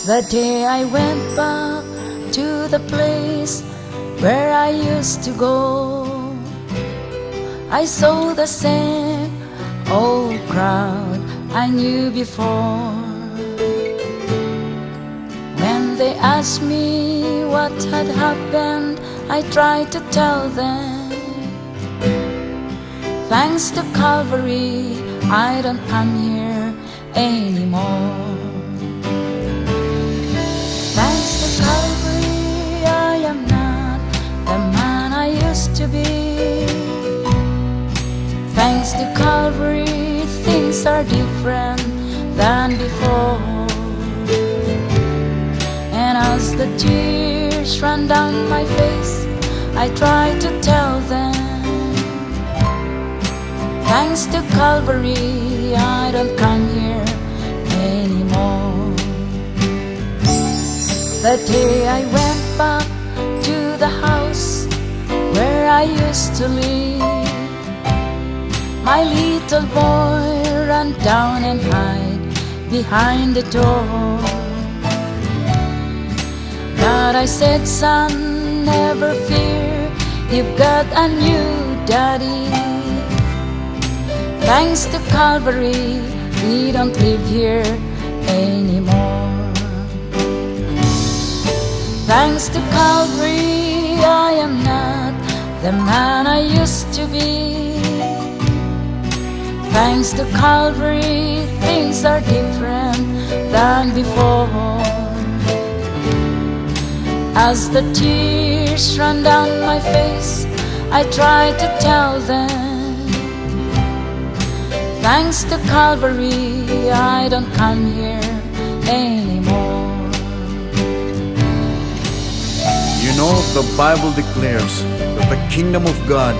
The day I went back to the place where I used to go, I saw the same old crowd I knew before. When they asked me what had happened, I tried to tell them, thanks to Calvary, I don't come here anymore. Thanks to Calvary, I am not the man I used to be. Thanks to Calvary, things are different than before. And as the tears run down my face, I try to tell them, thanks to Calvary, I don't come here anymore. The day I went back to the house where I used to live, my little boy ran down and hid behind the door. But I said, son, never fear, you've got a new daddy. Thanks to Calvary, we don't live here anymore. Thanks to Calvary, I am not the man I used to be. Thanks to Calvary, things are different than before. As the tears run down my face, I try to tell them, thanks to Calvary, I don't come here anymore. You know, the Bible declares that the kingdom of God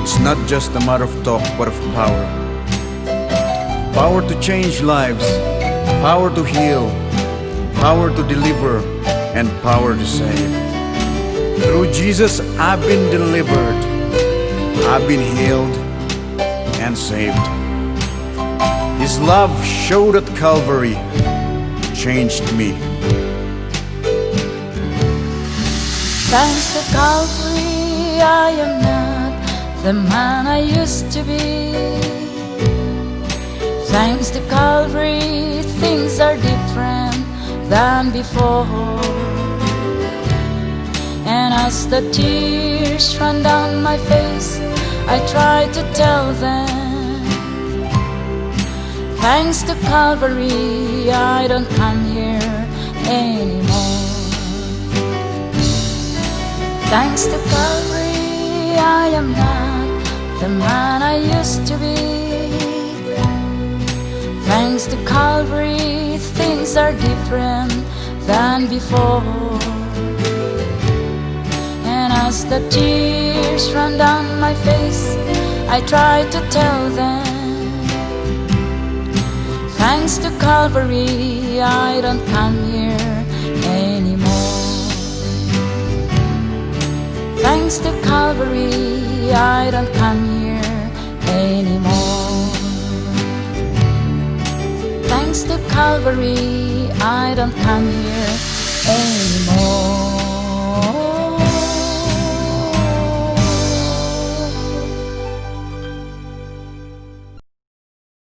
is not just a matter of talk, but of power. Power to change lives, power to heal, power to deliver, and power to save. Through Jesus, I've been delivered, I've been healed, and saved. His love showed at Calvary, changed me. Thanks to Calvary, I am not the man I used to be. Thanks to Calvary, things are different than before. And as the tears run down my face, I try to tell them, thanks to Calvary, I don't come here anymore. Thanks to Calvary, I am not the man I used to be. Thanks to Calvary, things are different than before. And as the tears run down my face, I try to tell them, thanks to Calvary, I don't come here anymore. Thanks to Calvary, I don't come here anymore. Thanks to Calvary, I don't come here anymore.